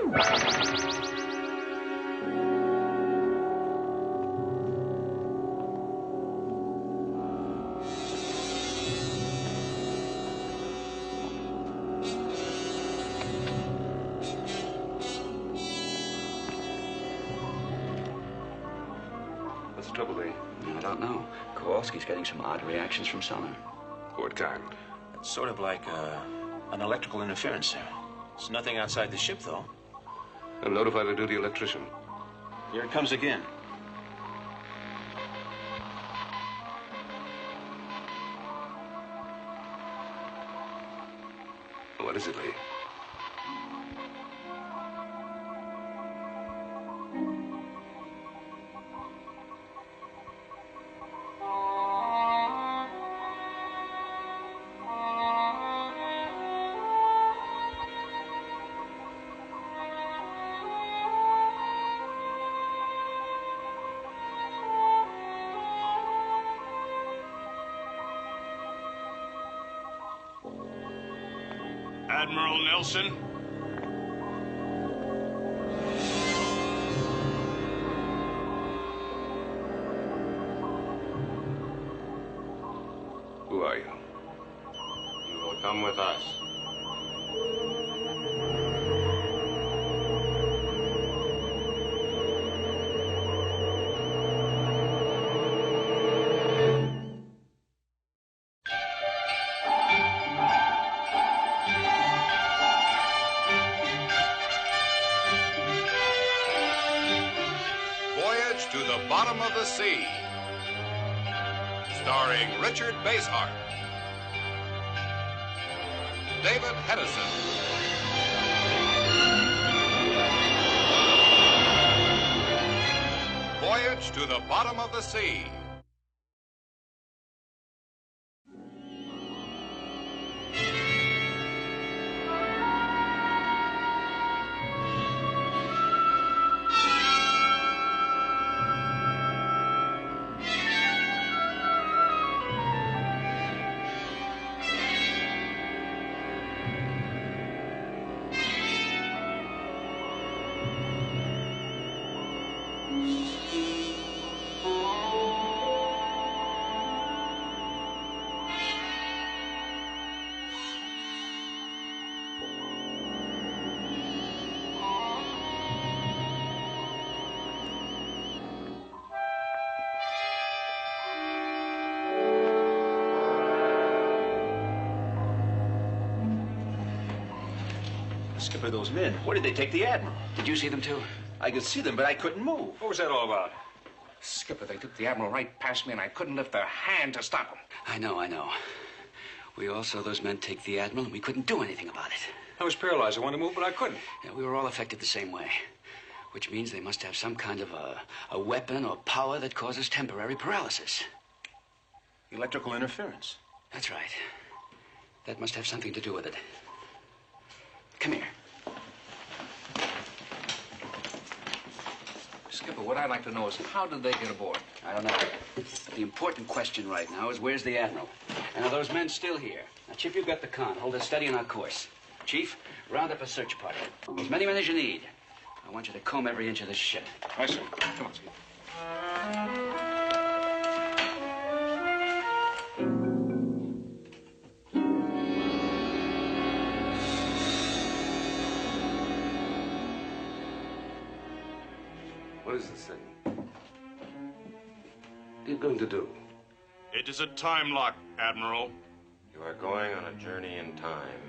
What's the trouble, Lee? I don't know. Kowalski's getting some odd reactions from Summer. What kind? It's sort of like an electrical interference there. It's nothing outside the ship, though. I'll notify the duty electrician. Here it comes again. What is it, Lee? Admiral Nelson? Who are you? You will come with us. Voyage to the Bottom of the Sea, starring Richard Basehart, David Hedison, Voyage to the Bottom of the Sea. Skipper, those men, where did they take the Admiral? Did you see them too? I could see them, but I couldn't move. What was that all about? Skipper, they took the Admiral right past me, and I couldn't lift a hand to stop them. I know. We all saw those men take the Admiral, and we couldn't do anything about it. I was paralyzed. I wanted to move, but I couldn't. Yeah, we were all affected the same way, which means they must have some kind of a weapon or power that causes temporary paralysis. Electrical interference. That's right. That must have something to do with it. Come here. Skipper, what I'd like to know is how did they get aboard? I don't know. But the important question right now is where's the Admiral? And are those men still here? Now, Chief, you've got the con. Hold us steady on our course. Chief, round up a search party. As many men as you need. I want you to comb every inch of this ship. I see. Come on, Skipper. What is this thing? What are you going to do? It is a time lock, Admiral. You are going on a journey in time.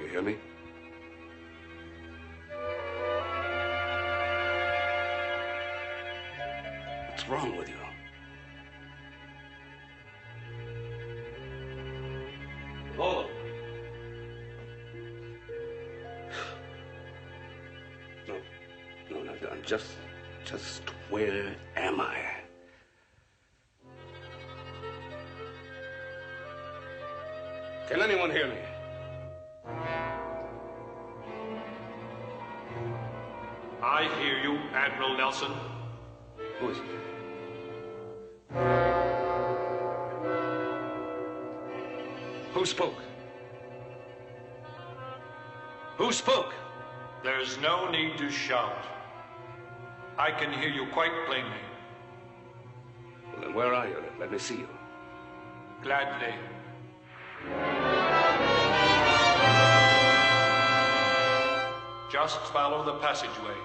You hear me? What's wrong with you? Oh. No, just where am I? Can anyone hear me? I hear you, Admiral Nelson. Who is it? Who spoke? Who spoke? There's no need to shout. I can hear you quite plainly. Well, then where are you? Let me see you. Gladly. Just follow the passageway.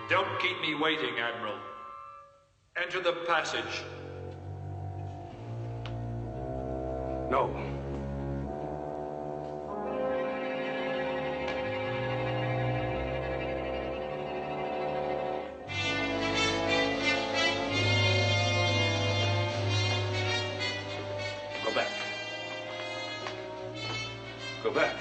Don't keep me waiting, Admiral. Enter the passage. No. Go back. Go back.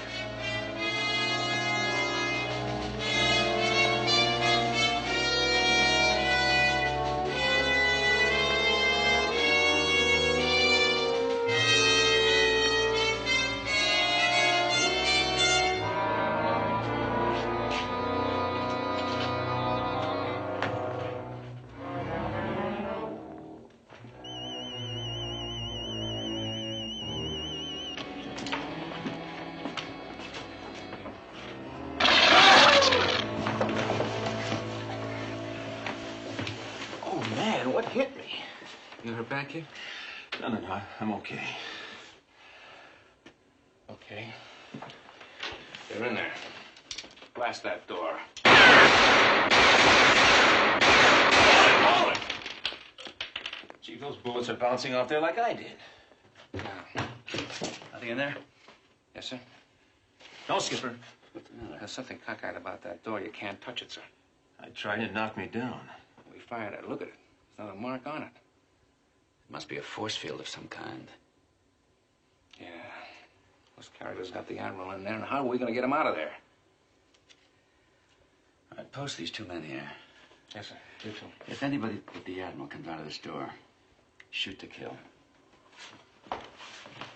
What hit me? You hurt back here? No, I'm okay. Okay. You're in there. Blast that door. Hold it! Chief, those bullets are bouncing off there like I did. Nothing in there? Yes, sir? No, Skipper. There's something cockeyed about that door. You can't touch it, sir. I tried it, knocked me down. We fired it. Look at it. There's not a mark on it. It must be a force field of some kind. Yeah. Those characters got the Admiral in there, and how are we going to get him out of there? All right, post these 2 men here. Yes, sir. You too. If anybody but the Admiral comes out of this door, shoot to kill.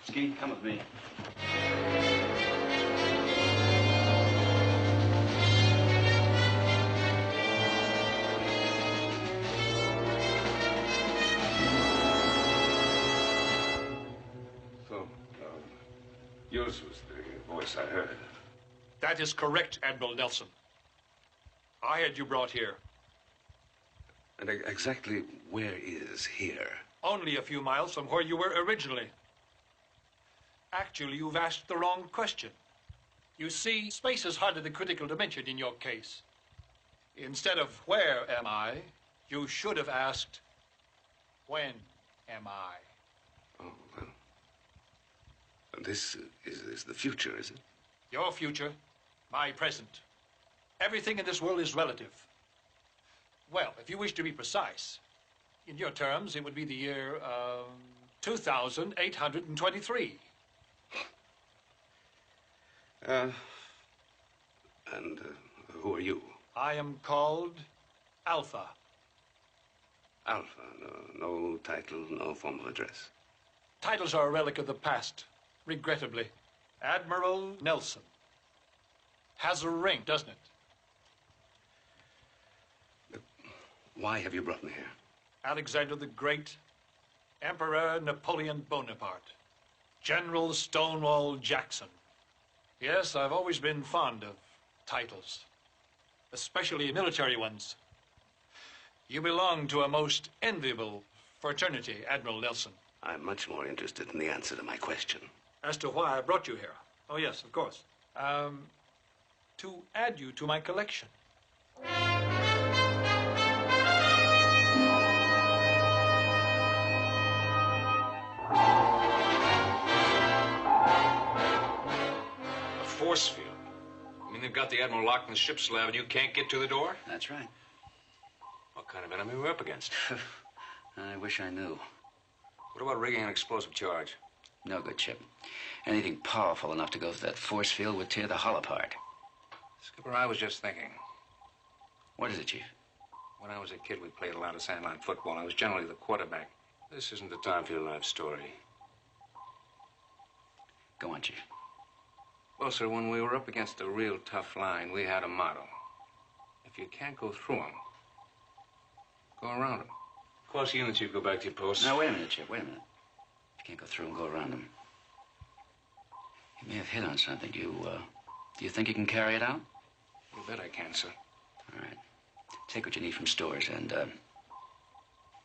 Ski, come with me. Yours was the voice I heard. That is correct, Admiral Nelson. I had you brought here. And exactly where is here? Only a few miles from where you were originally. Actually, you've asked the wrong question. You see, space is hardly the critical dimension in your case. Instead of where am I, you should have asked, when am I? Oh, well. This is the future, is it? Your future, my present. Everything in this world is relative. Well, if you wish to be precise, in your terms, it would be the year 2823. And who are you? I am called Alpha. Alpha. No title, no formal address. Titles are a relic of the past, regrettably. Admiral Nelson. Has a ring, doesn't it? Why have you brought me here? Alexander the Great, Emperor Napoleon Bonaparte, General Stonewall Jackson. Yes, I've always been fond of titles, especially military ones. You belong to a most enviable fraternity, Admiral Nelson. I'm much more interested in the answer to my question. As to why I brought you here. Oh, yes, of course. To add you to my collection. A force field. I mean, they've got the Admiral locked in the ship's slab and you can't get to the door? That's right. What kind of enemy we're up against? I wish I knew. What about rigging an explosive charge? No good, Chip. Anything powerful enough to go through that force field would tear the hull apart. Skipper, I was just thinking. What is it, Chief? When I was a kid, we played a lot of sandline football. I was generally the quarterback. This isn't the time for your life story. Go on, Chief. Well, sir, when we were up against a real tough line, we had a motto. If you can't go through them, go around them. Close units, you go back to your posts. Now, wait a minute, Chip. Wait a minute. You can't go through and go around them. You may have hit on something. Do you think you can carry it out? You bet I can, sir. All right. Take what you need from stores and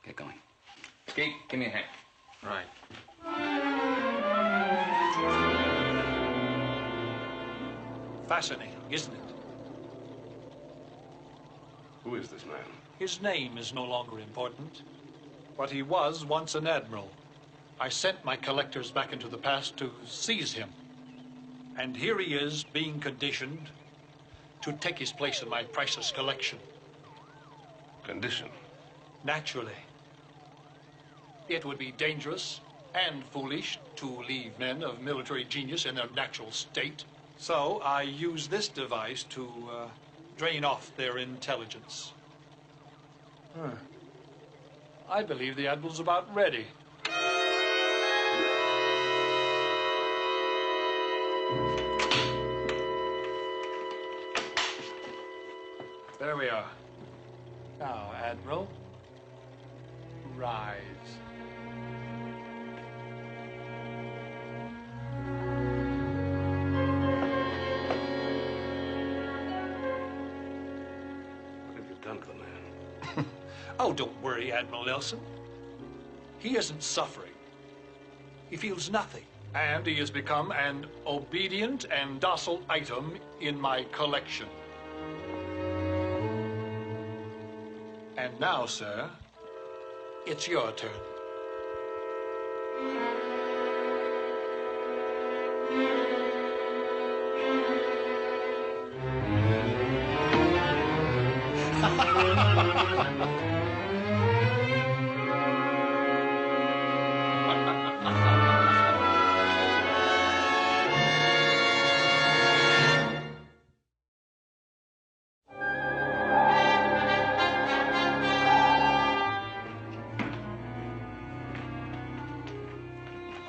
get going. Skeet, give me a hand. Right. Fascinating, isn't it? Who is this man? His name is no longer important, but he was once an admiral. I sent my collectors back into the past to seize him. And here he is, being conditioned to take his place in my priceless collection. Condition. Naturally. It would be dangerous and foolish to leave men of military genius in their natural state. So I use this device to drain off their intelligence. I believe the Admiral's about ready. There we are. Now, Admiral, rise. What have you done to the man? Oh, don't worry, Admiral Nelson. He isn't suffering. He feels nothing. And he has become an obedient and docile item in my collection. And now, sir, it's your turn.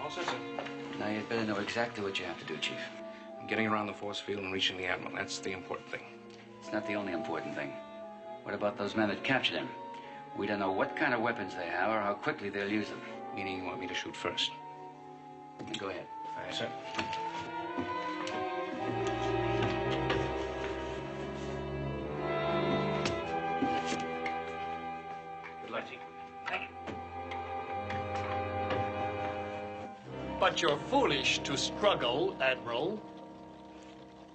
All set, sir. Now, you'd better know exactly what you have to do, Chief. Getting around the force field and reaching the Admiral, that's the important thing. It's not the only important thing. What about those men that captured him? We don't know what kind of weapons they have or how quickly they'll use them. Meaning you want me to shoot first? Go ahead. Aye, sir. Good luck, Chief. Thank you. But you're foolish to struggle, Admiral.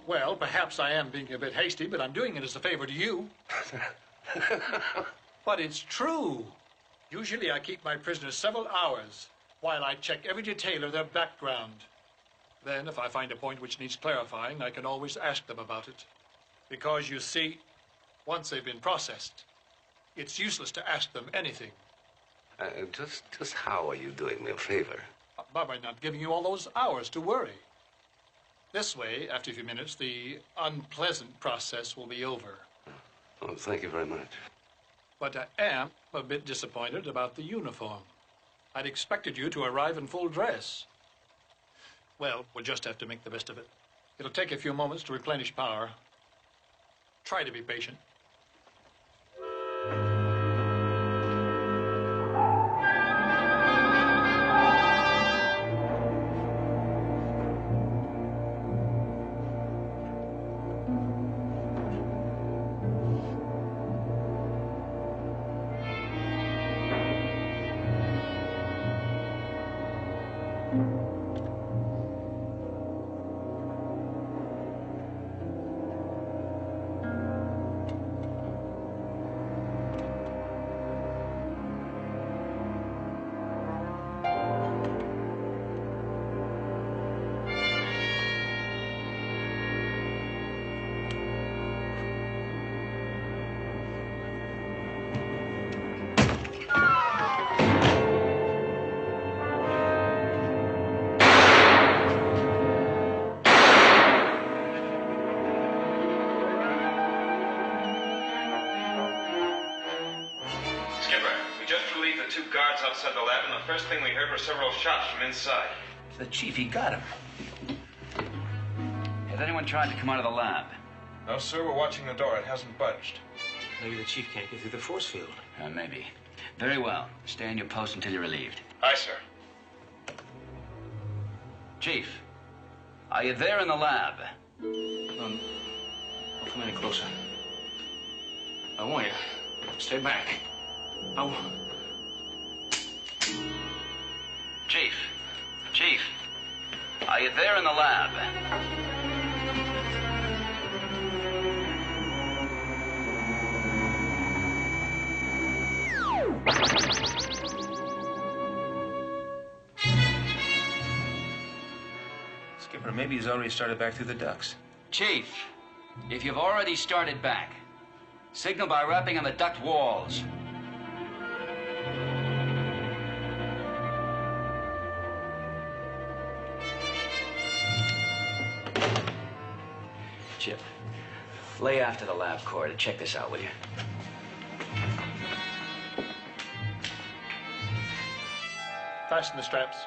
Well, perhaps I am being a bit hasty, but I'm doing it as a favor to you. But it's true. Usually I keep my prisoners several hours while I check every detail of their background. Then, if I find a point which needs clarifying, I can always ask them about it. Because, you see, once they've been processed, it's useless to ask them anything. Just how are you doing me a favor? By not giving you all those hours to worry. This way, after a few minutes, the unpleasant process will be over. Oh, thank you very much. But I am a bit disappointed about the uniform. I'd expected you to arrive in full dress. Well, we'll just have to make the best of it. It'll take a few moments to replenish power. Try to be patient. two guards outside the lab, and the first thing we heard were several shots from inside. The chief, he got him. Has anyone tried to come out of the lab? No, sir, we're watching the door. It hasn't budged. Maybe the chief can't get through the force field. Maybe. Very well. Stay on your post until you're relieved. Aye, sir. Chief, are you there in the lab? Don't come any closer. I warn you. Stay back. Chief, are you there in the lab? Skipper, maybe he's already started back through the ducts. Chief, if you've already started back, signal by rapping on the duct walls. Chip, lay after the lab corridor. Check this out, will you? Fasten the straps.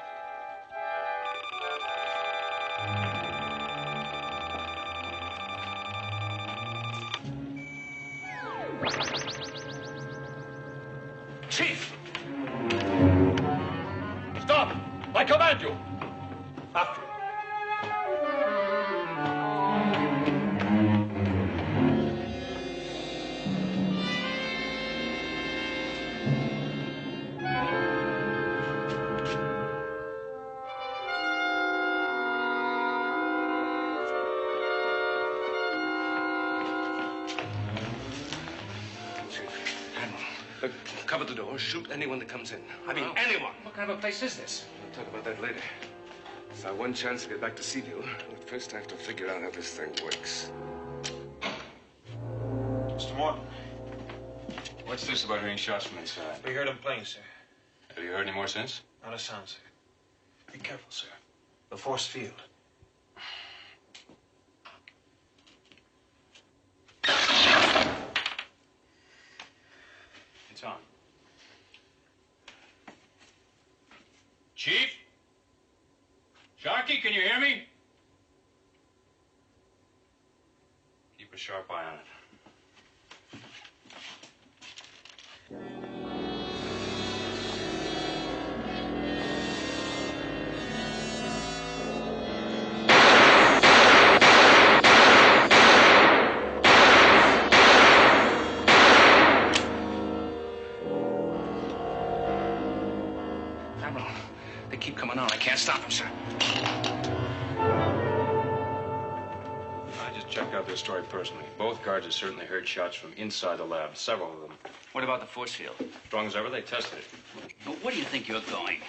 Chief! Stop! I command you! After it. Look, cover the door. Shoot anyone that comes in. I mean, anyone. What kind of a place is this? We'll talk about that later. It's our one chance to get back to Seaview. But first, I have to figure out how this thing works. Mr. Morton, What's this about hearing shots from inside? we heard him playing, sir. Have you heard any more since? Not a sound, sir. Be careful, sir. The force field. It's on. Chief? Sharky, can you hear me? Keep a sharp eye on it. Admiral, they keep coming on. I can't stop them, sir. I just checked out their story personally. Both guards have certainly heard shots from inside the lab, several of them. What about the force field? Strong as ever, they tested it. Well, where do you think you're going?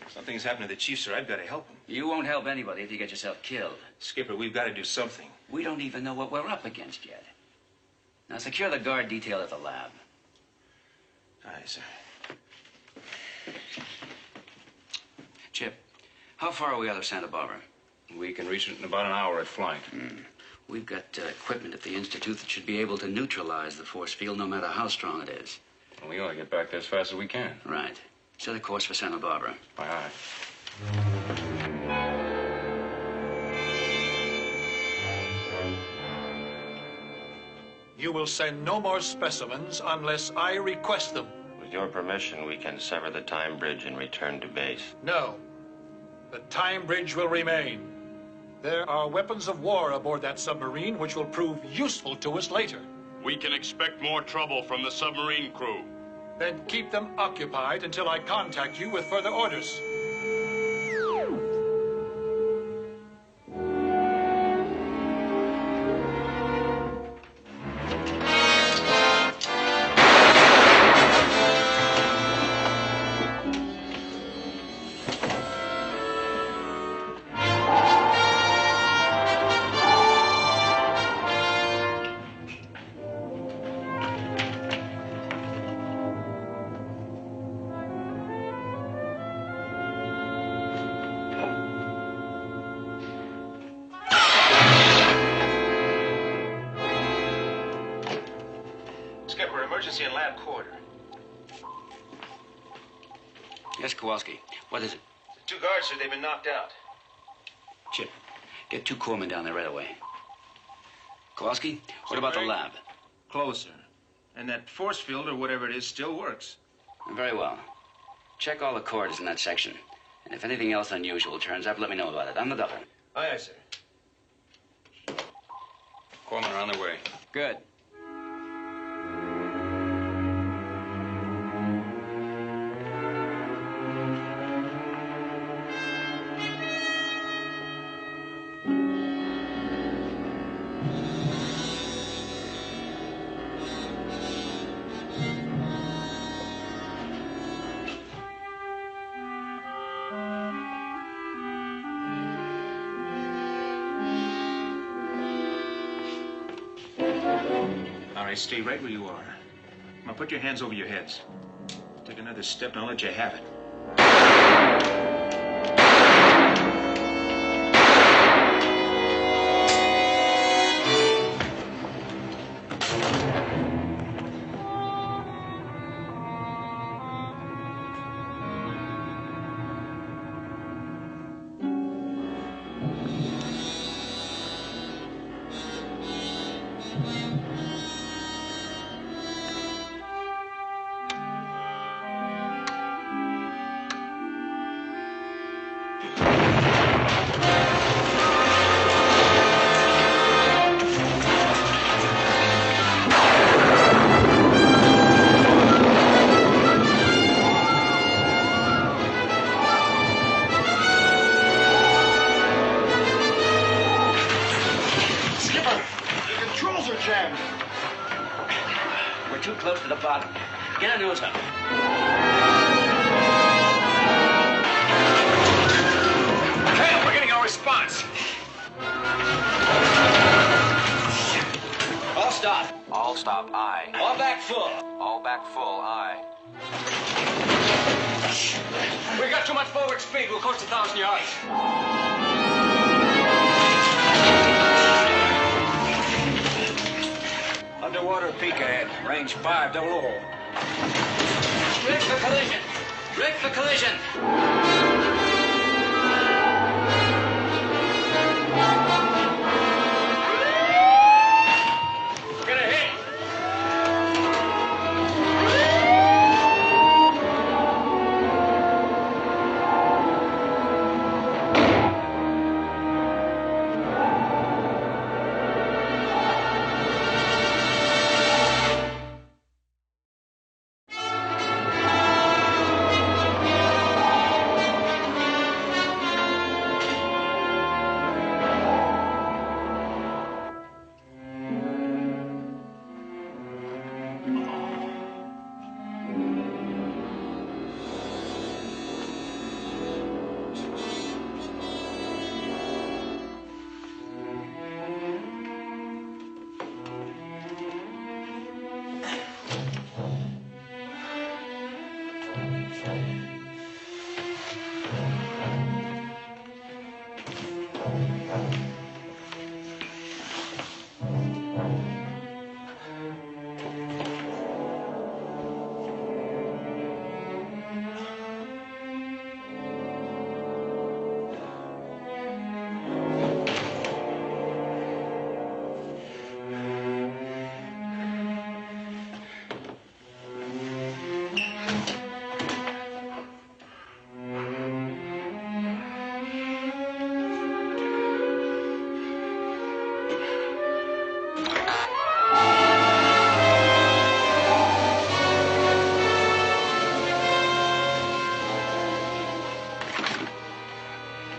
Something's happened to the chief, sir. I've got to help him. You won't help anybody if you get yourself killed. Skipper, we've got to do something. We don't even know what we're up against yet. Now, secure the guard detail at the lab. Aye, sir. Chip, how far are we out of Santa Barbara? We can reach it in about an hour at flight. We've got equipment at the Institute that should be able to neutralize the force field no matter how strong it is. Well, we ought to get back there as fast as we can. Right. Set a course for Santa Barbara. Aye, aye. You will send no more specimens unless I request them. With your permission, we can sever the time bridge and return to base. No. The time bridge will remain. There are weapons of war aboard that submarine which will prove useful to us later. We can expect more trouble from the submarine crew. Then keep them occupied until I contact you with further orders. Skipper, emergency in lab quarter. Yes, Kowalski. What is it? The 2 guards, sir, they've been knocked out. Chip, get 2 corpsmen down there right away. Kowalski, what about the lab? Closer. And that force field, or whatever it is, still works. Very well. Check all the cords in that section. And if anything else unusual turns up, let me know about it. I'm the doctor. Aye, aye, sir. Corpsmen are on their way. Good. All right, stay right where you are. Now put your hands over your heads. Take another step and I'll let you have it. We're too close to the bottom. Get a nose up. Hey, we're getting a response. All stop. All stop, aye. All back full. All back full, aye. We got too much forward speed. We'll coast 1,000 yards. Underwater peak ahead. Range 500. Rig for collision. Rig for collision. We're gonna hit.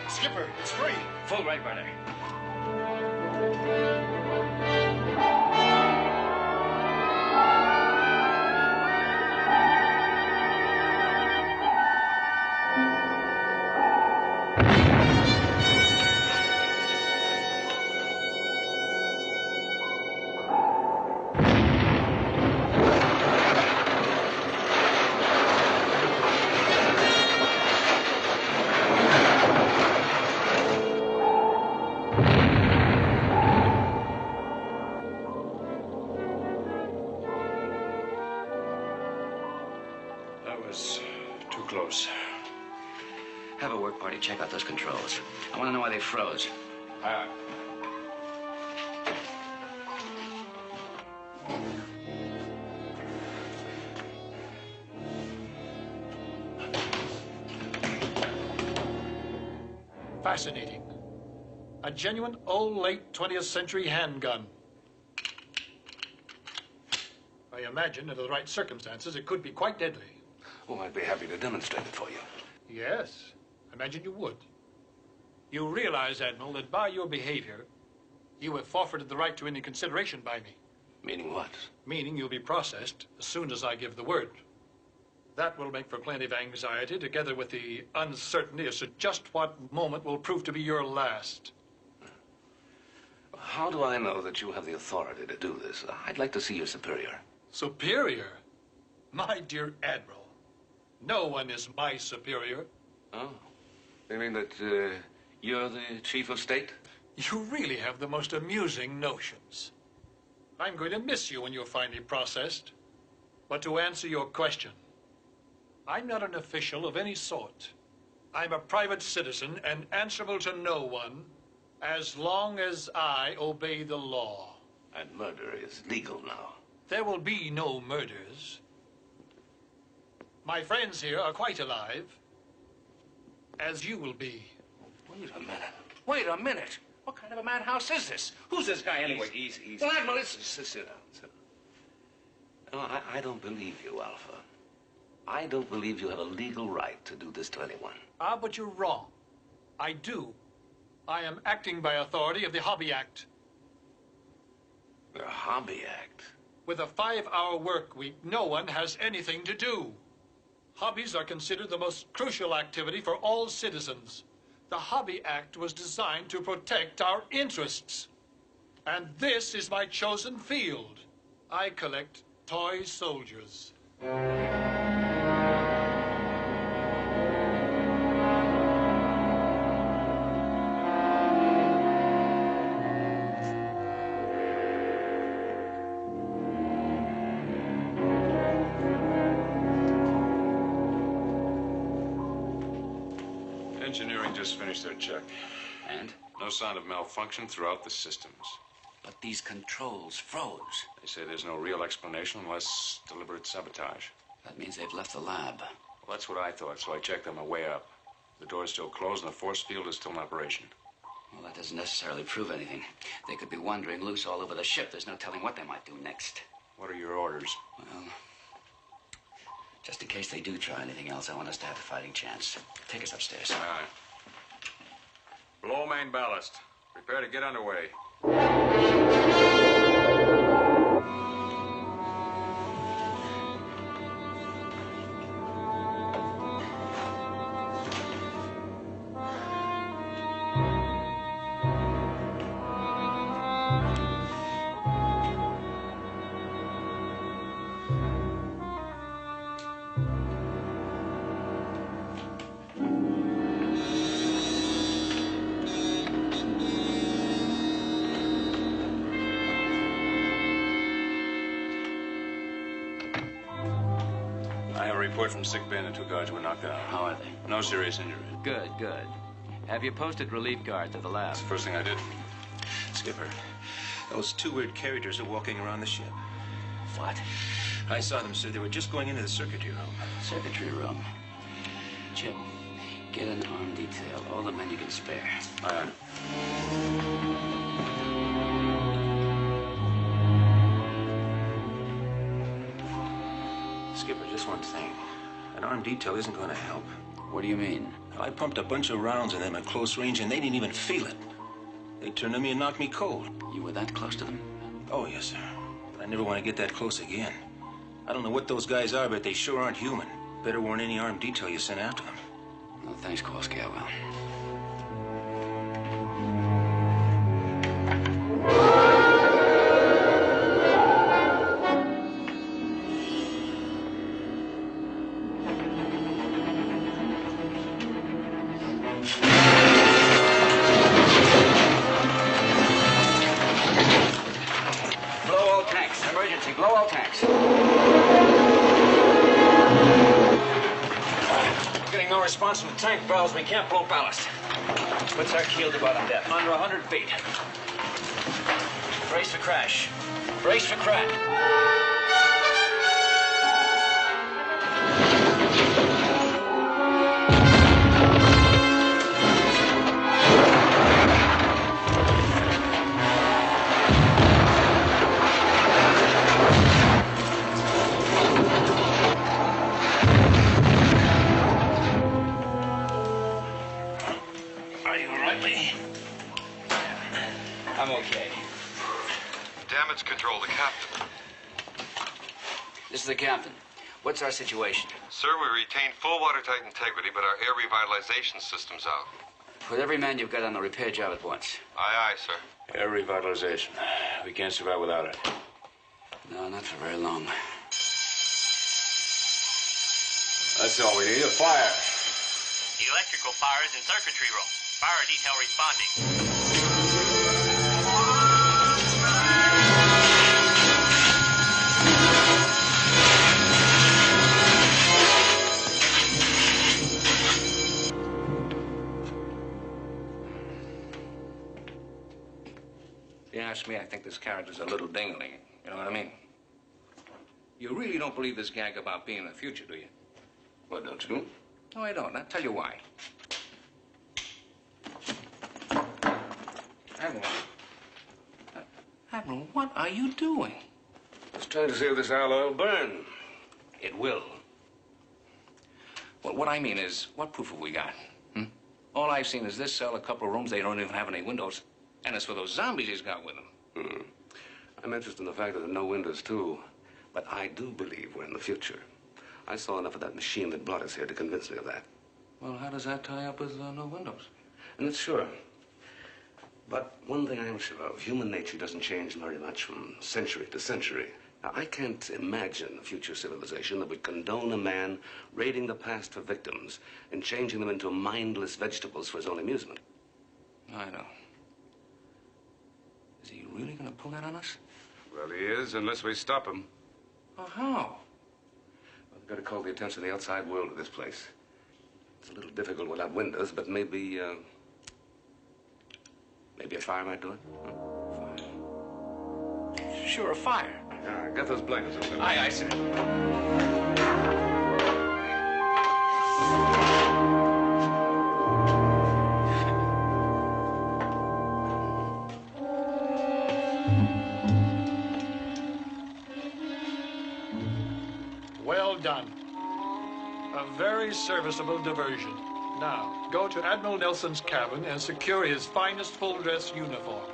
Skipper, it's free. Full right rudder. That was too close. Have a work party check out those controls. I want to know why they froze. Aye. Fascinating. A genuine old late 20th century handgun. I imagine, under the right circumstances, it could be quite deadly. Oh, I'd be happy to demonstrate it for you. Yes, I imagine you would. You realize, Admiral, that by your behavior, you have forfeited the right to any consideration by me. Meaning what? Meaning you'll be processed as soon as I give the word. That will make for plenty of anxiety, together with the uncertainty as to just what moment will prove to be your last. How do I know that you have the authority to do this? I'd like to see your superior. Superior? My dear Admiral, no one is my superior. Oh. You mean that you're the chief of state? You really have the most amusing notions. I'm going to miss you when you're finally processed. But to answer your question, I'm not an official of any sort. I'm a private citizen and answerable to no one as long as I obey the law. And murder is legal now. There will be no murders. My friends here are quite alive, as you will be. Wait a minute. Wait a minute. What kind of a madhouse is this? Who's this guy anyway? Easy. Well, Admiral, sit down. Sit down. No, I don't believe you, Alpha. I don't believe you have a legal right to do this to anyone. Ah, but you're wrong. I do. I am acting by authority of the Hobby Act. The Hobby Act? With a 5-hour work week, no one has anything to do. Hobbies are considered the most crucial activity for all citizens. The Hobby Act was designed to protect our interests. And this is my chosen field. I collect toy soldiers. Engineering just finished their check. And? No sign of malfunction throughout the systems. But these controls froze. They say there's no real explanation unless deliberate sabotage. That means they've left the lab. Well, that's what I thought, so I checked on my way up. The door's still closed and the force field is still in operation. Well, that doesn't necessarily prove anything. They could be wandering loose all over the ship. There's no telling what they might do next. What are your orders? Well, just in case they do try anything else, I want us to have a fighting chance. Take us upstairs. All right. Blow main ballast. Prepare to get underway. Report from sick bay and the 2 guards were knocked out. How are they? No serious injuries. Good, good. Have you posted relief guards at the lab? That's the first thing I did. Skipper, those 2 weird characters are walking around the ship. What? I saw them, sir. They were just going into the circuitry room. Circuitry room. Chip, get an arm detail. All the men you can spare. Aye. Skipper, just one thing. An armed detail isn't going to help. What do you mean? I pumped a bunch of rounds in them at close range, and they didn't even feel it. They turned on me and knocked me cold. You were that close to them? Oh, yes, sir. But I never want to get that close again. I don't know what those guys are, but they sure aren't human. Better warn any armed detail you send after them. Well, thanks, Kowalski. I will. Blow all tanks. Getting no no response from the tank valves. We can't blow ballast. What's our keel to bottom depth? Under 100 feet. Brace for crash. Brace for crash. I'm okay. Damage control, the captain. This is the captain. What's our situation? Sir, we retain full watertight integrity, but our air revitalization system's out. Put every man you've got on the repair job at once. Aye, aye, sir. Air revitalization. We can't survive without it. No, not for very long. That's all we need, a fire. Electrical fires in circuitry room. Fire detail responding. If you ask me, I think this character's a little dingling. You know what I mean? You really don't believe this gag about being in the future, do you? What, don't you? No, I don't. I'll tell you why. Admiral, what are you doing? Just trying to see if this alloy will burn. It will. Well, what I mean is, what proof have we got? All I've seen is this cell, a couple of rooms. They don't even have any windows. And as for those zombies he's got with him. I'm interested in the fact that there are no windows, too. But I do believe we're in the future. I saw enough of that machine that brought us here to convince me of that. Well, how does that tie up with no windows? And it's sure. But one thing I am sure of, human nature doesn't change very much from century to century. Now, I can't imagine a future civilization that would condone a man raiding the past for victims and changing them into mindless vegetables for his own amusement. I know. Is he really going to pull that on us? Well, he is, unless we stop him. Well, how? Well, we've got to call the attention of the outside world to this place. It's a little difficult without windows, but maybe a fire might do it. Fire? Sure, a fire. Yeah, get those blankets up there. Aye, aye, sir. Well done. A very serviceable diversion. Now, go to Admiral Nelson's cabin and secure his finest full-dress uniform.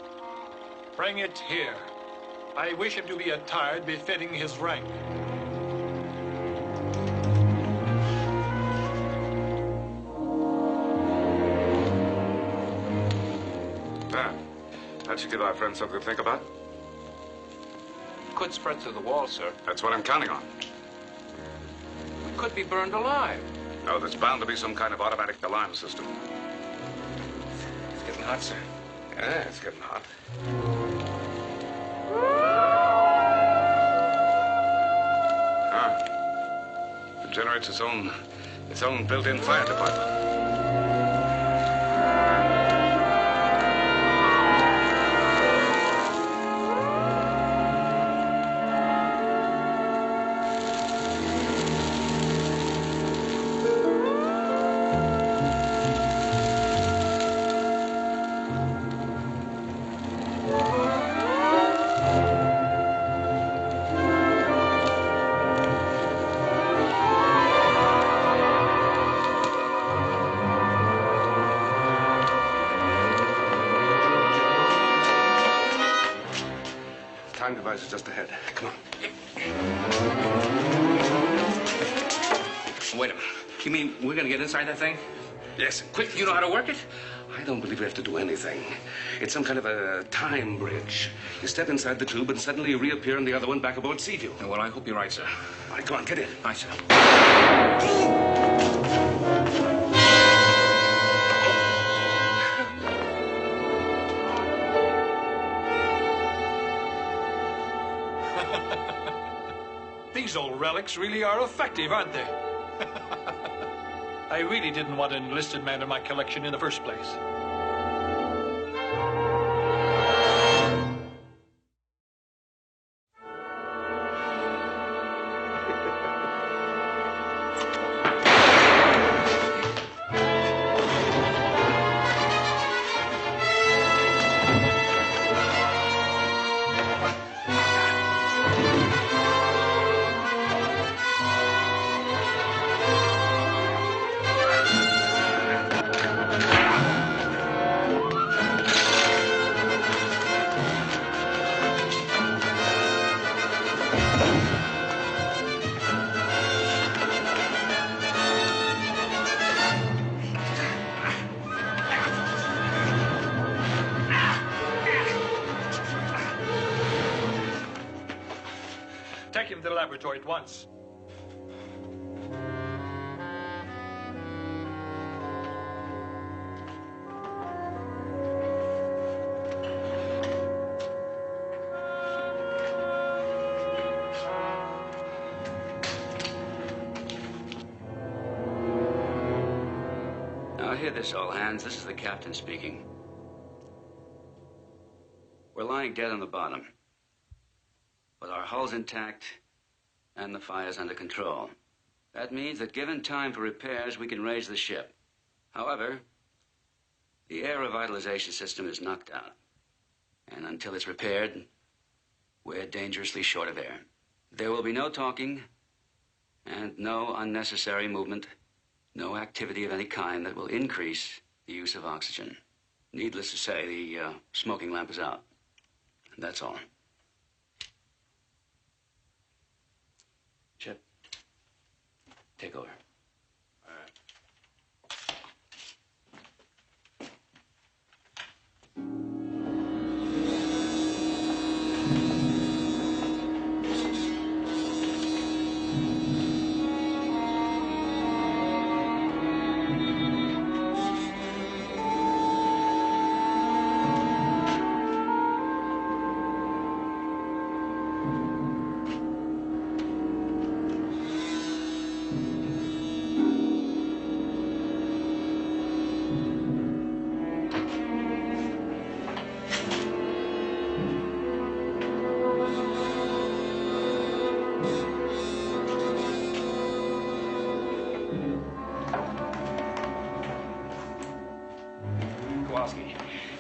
Bring it here. I wish him to be attired befitting his rank. That should give our friends something to think about. Could spread through the wall, sir. That's what I'm counting on. We could be burned alive. No, there's bound to be some kind of automatic alarm system. It's getting hot, sir. Yeah, it's getting hot. It generates its own built-in fire department. Time device is just ahead. Come on. Wait a minute. You mean we're going to get inside that thing? Yes. Quick, you know how to work it? I don't believe we have to do anything. It's some kind of a time bridge. You step inside the tube and suddenly you reappear in the other one back aboard Seaview. Well, I hope you're right, sir. All right, come on, get in. Aye, sir. These old relics really are effective, aren't they? I really didn't want an enlisted man in my collection in the first place. Take him to the laboratory at once. Now, hear this, all hands. This is the captain speaking. We're lying dead on the bottom, with our hulls intact and the fires under control. That means that given time for repairs, we can raise the ship. However, the air revitalization system is knocked out. And until it's repaired, we're dangerously short of air. There will be no talking and no unnecessary movement, no activity of any kind that will increase the use of oxygen. Needless to say, the smoking lamp is out. That's all. Chip, take over. All right.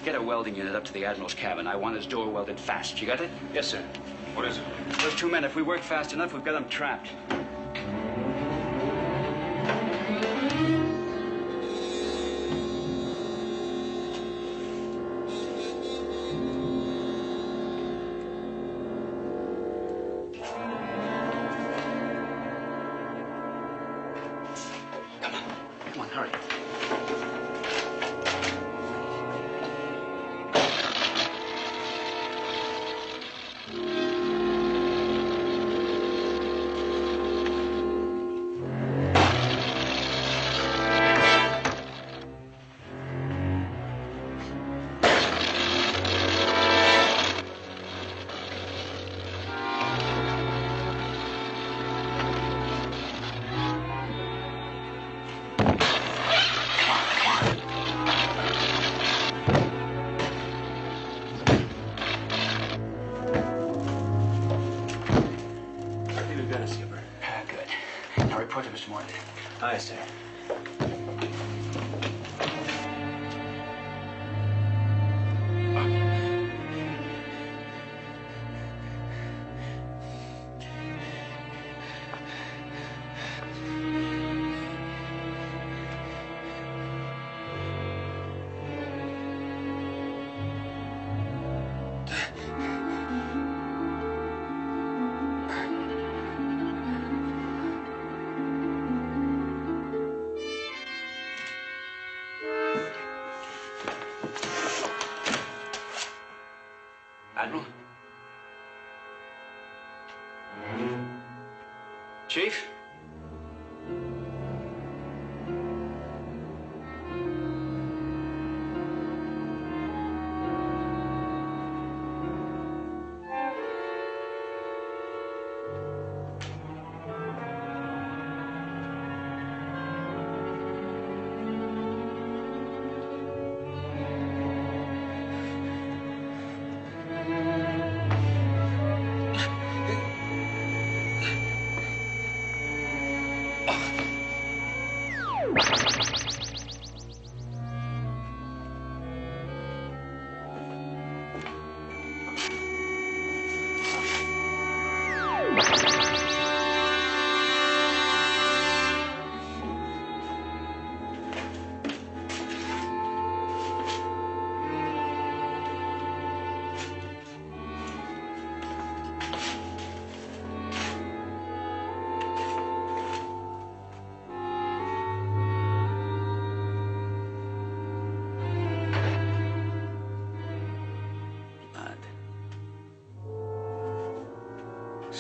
Get a welding unit up to the Admiral's cabin. I want his door welded fast. You got it? Yes, sir. What is it? Those two men, if we work fast enough, we've got them trapped. Come on, hurry. Good. Now report to Mr. Morton. Aye, sir. Admiral? Chief?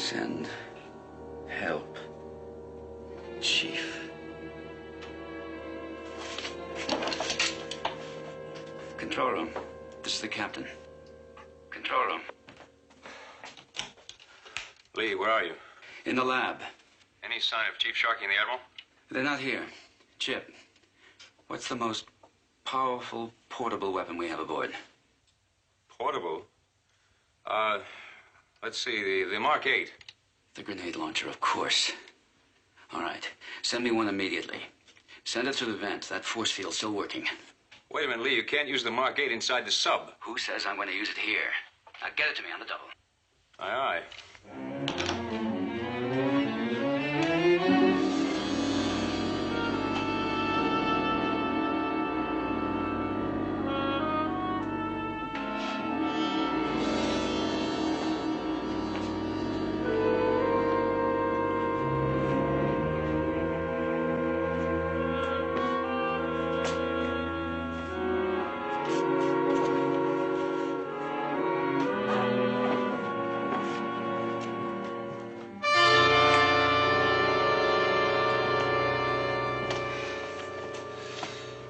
Send help, Chief. Control room. This is the captain. Control room. Lee, where are you? In the lab. Any sign of Chief Sharkey and the Admiral? They're not here. Chip, what's the most powerful portable weapon we have aboard? Portable? Let's see, the Mark 8. The grenade launcher, of course. All right. Send me one immediately. Send it through the vent. That force field's still working. Wait a minute, Lee. You can't use the Mark 8 inside the sub. Who says I'm going to use it here? Now get it to me on the double. Aye, aye.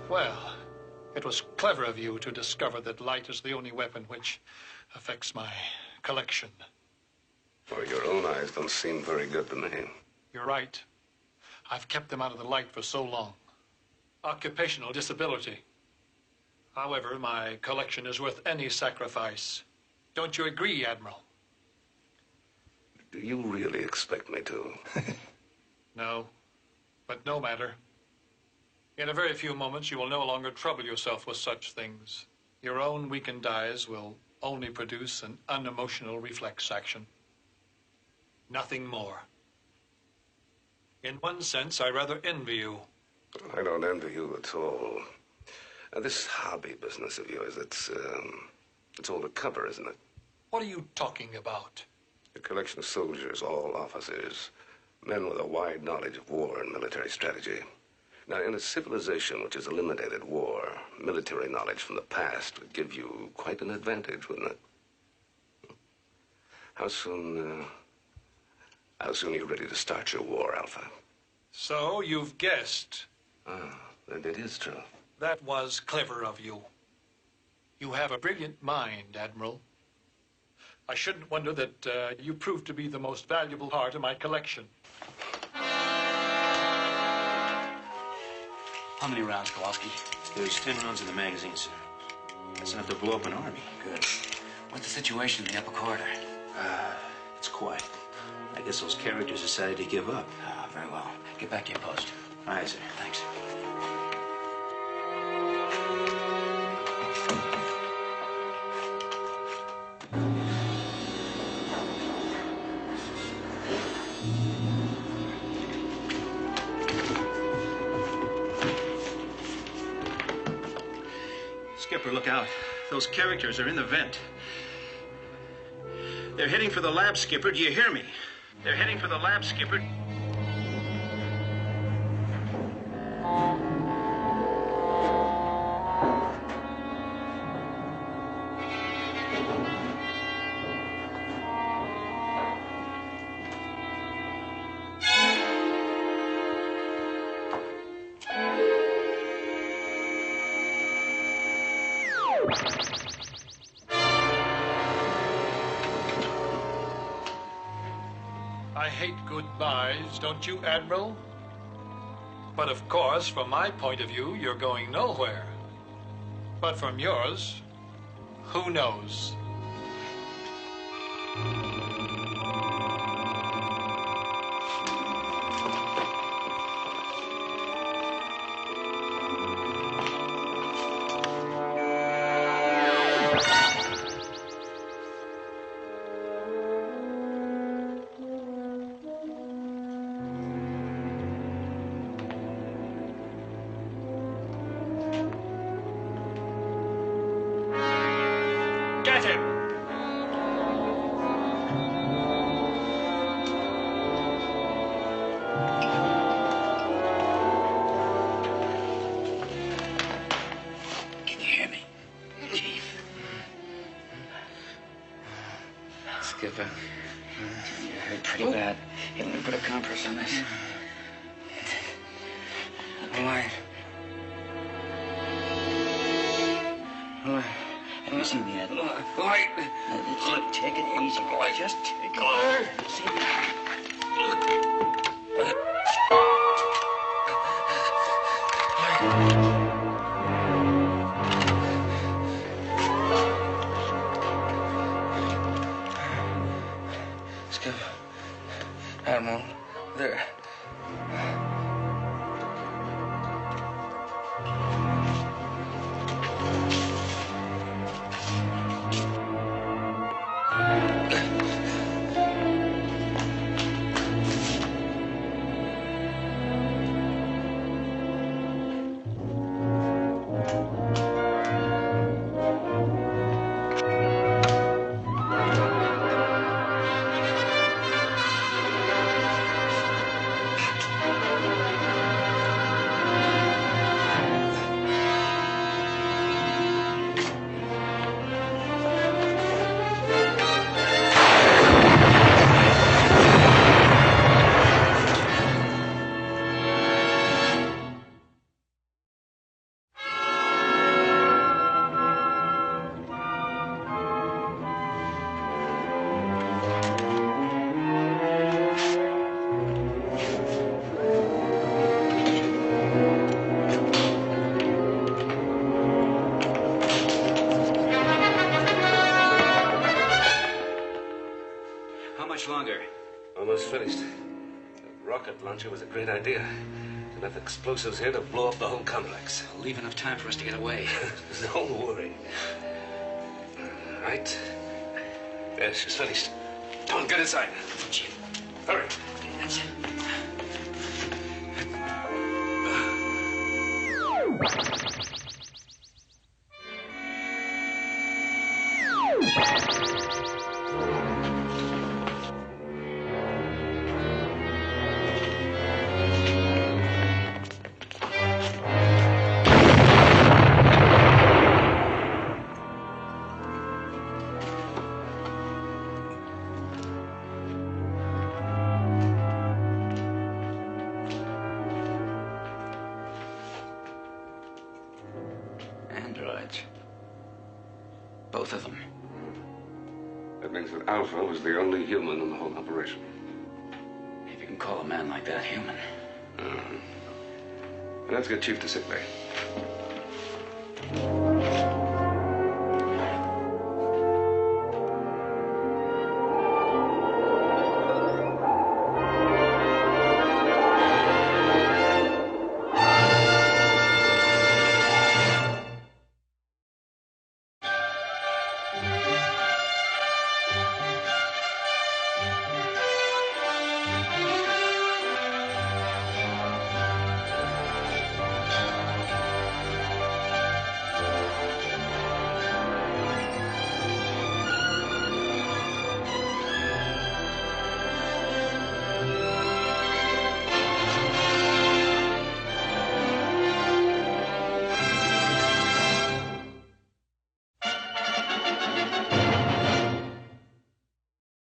Well, it was clever of you to discover that light is the only weapon which affects my collection. Well, your own eyes don't seem very good to me. You're right. I've kept them out of the light for so long. Occupational disability. However, my collection is worth any sacrifice. Don't you agree, Admiral? Do you really expect me to? No, but no matter. In a very few moments, you will no longer trouble yourself with such things. Your own weakened eyes will only produce an unemotional reflex action. Nothing more. In one sense, I rather envy you. I don't envy you at all. This hobby business of yours, it's all the cover, isn't it? What are you talking about? A collection of soldiers, all officers, men with a wide knowledge of war and military strategy. Now, in a civilization which has eliminated war, military knowledge from the past would give you quite an advantage, wouldn't it? How soon are you ready to start your war, Alpha? So, you've guessed. Ah, then it is true. That was clever of you. You have a brilliant mind, Admiral. I shouldn't wonder that you proved to be the most valuable part of my collection. How many rounds, Kowalski? There's 10 rounds in the magazine, sir. That's enough to blow up an army. Good. What's the situation in the upper corridor? It's quiet. I guess those characters decided to give up. Ah, very well. Get back to your post. Aye, sir. Thanks. Skipper, look out. Those characters are in the vent. They're heading for the lab, Skipper. Do you hear me? They're heading for the lab, Skipper. I hate goodbyes, don't you, Admiral? But of course, from my point of view, you're going nowhere. But from yours, who knows? Get him! Skipper. You hurt pretty bad. Here, let me put a compress on this. All right. All right. Easy, man. All right. Take it easy, boy. Just take it easy. Skip. Admiral, there. Longer. Almost finished. The rocket launcher was a great idea. Enough explosives here to blow up the whole complex. I'll leave enough time for us to get away. Don't worry. Right? Yes, she's finished. Come on, get inside. Hurry. That's it. Androids. Both of them. That means that Alpha was the only human in the whole operation. If you can call a man like that human. Let's get Chief to sick bay.